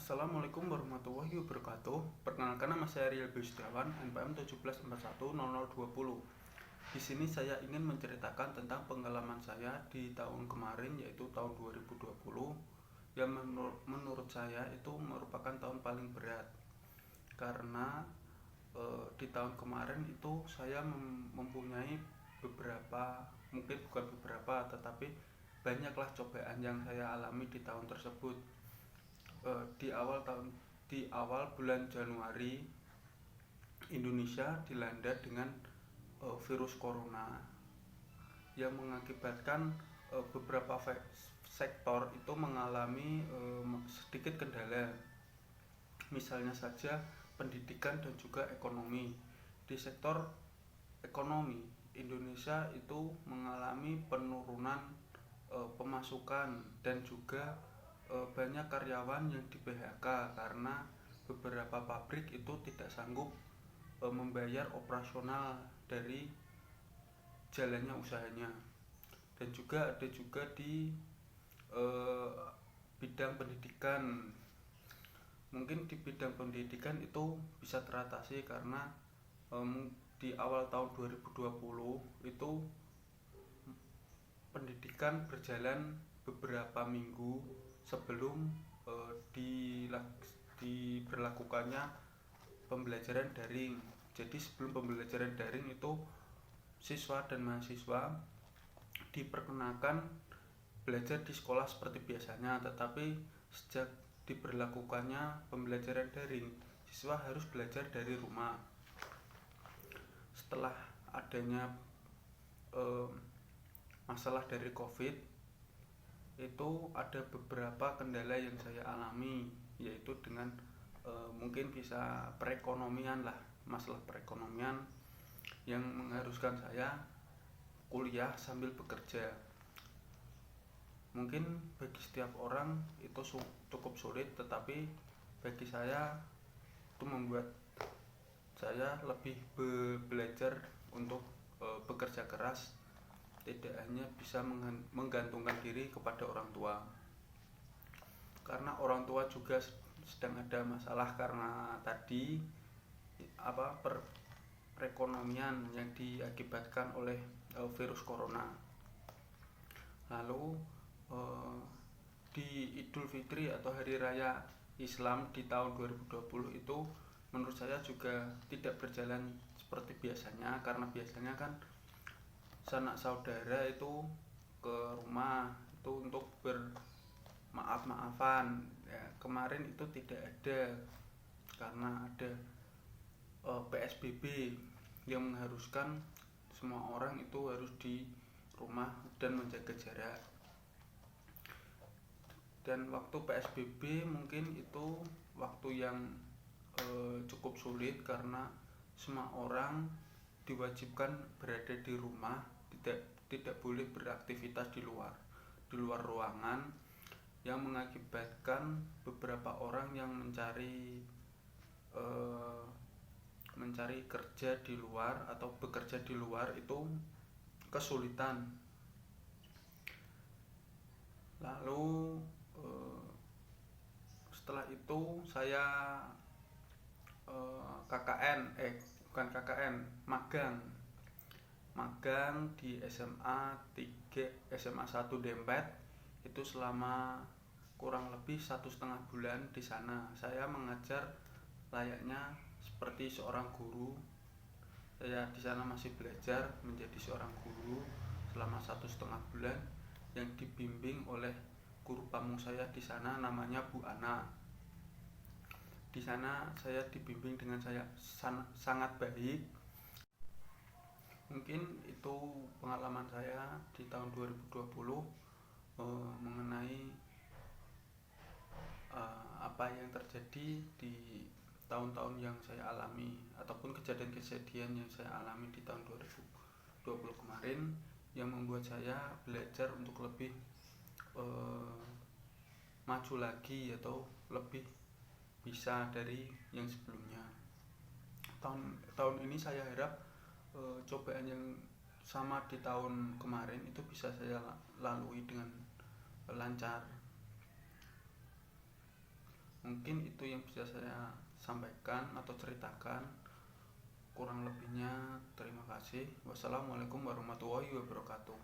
Assalamualaikum warahmatullahi wabarakatuh. Perkenalkan, nama saya Riel Setiawan, NPM 17410020. Di sini saya ingin menceritakan tentang pengalaman saya di tahun kemarin, yaitu tahun 2020, yang menurut saya itu merupakan tahun paling berat. Karena di tahun kemarin itu saya mempunyai beberapa, mungkin bukan beberapa, tetapi banyaklah cobaan yang saya alami di tahun tersebut. Di awal bulan Januari, Indonesia dilanda dengan virus corona yang mengakibatkan beberapa sektor itu mengalami sedikit kendala. Misalnya saja pendidikan dan juga ekonomi. Di sektor ekonomi, Indonesia itu mengalami penurunan pemasukan dan juga banyak karyawan yang di PHK karena beberapa pabrik itu tidak sanggup membayar operasional dari jalannya usahanya. Dan juga ada juga di bidang pendidikan. Mungkin di bidang pendidikan itu bisa teratasi karena di awal tahun 2020 itu pendidikan berjalan beberapa minggu sebelum diberlakukannya pembelajaran daring. Jadi sebelum pembelajaran daring itu siswa dan mahasiswa diperkenakan belajar di sekolah seperti biasanya, tetapi sejak diberlakukannya pembelajaran daring, siswa harus belajar dari rumah. Setelah adanya masalah dari COVID, itu ada beberapa kendala yang saya alami, yaitu dengan mungkin bisa perekonomian lah, masalah perekonomian yang mengharuskan saya kuliah sambil bekerja. Mungkin bagi setiap orang itu cukup sulit, tetapi bagi saya itu membuat saya lebih belajar untuk bekerja keras, tidak hanya bisa menggantungkan diri kepada orang tua, karena orang tua juga sedang ada masalah karena tadi perekonomian yang diakibatkan oleh virus corona. Lalu di Idul Fitri atau Hari Raya Islam di tahun 2020 itu menurut saya juga tidak berjalan seperti biasanya, karena biasanya kan sanak saudara itu ke rumah itu untuk bermaaf-maafan ya. Kemarin itu tidak ada karena ada PSBB yang mengharuskan semua orang itu harus di rumah dan menjaga jarak. Dan waktu PSBB mungkin itu waktu yang cukup sulit karena semua orang diwajibkan berada di rumah, tidak boleh beraktivitas di luar ruangan, yang mengakibatkan beberapa orang yang mencari kerja di luar atau bekerja di luar itu kesulitan. Lalu setelah itu saya magang di SMA 1 Dempet itu selama kurang lebih 1,5 bulan. Di sana saya mengajar layaknya seperti seorang guru. Saya di sana masih belajar menjadi seorang guru selama 1,5 bulan, yang dibimbing oleh guru pamung saya di sana, namanya Bu Ana. Di sana saya dibimbing dengan sangat baik. Mungkin itu pengalaman saya di tahun 2020 mengenai apa yang terjadi di tahun-tahun yang saya alami, ataupun kejadian-kejadian yang saya alami di tahun 2020 kemarin, yang membuat saya belajar untuk lebih maju lagi atau lebih bisa dari yang sebelumnya. Tahun ini saya harap cobaan yang sama di tahun kemarin itu bisa saya lalui dengan lancar. Mungkin itu yang bisa saya sampaikan atau ceritakan. Kurang lebihnya terima kasih. Wassalamualaikum warahmatullahi wabarakatuh.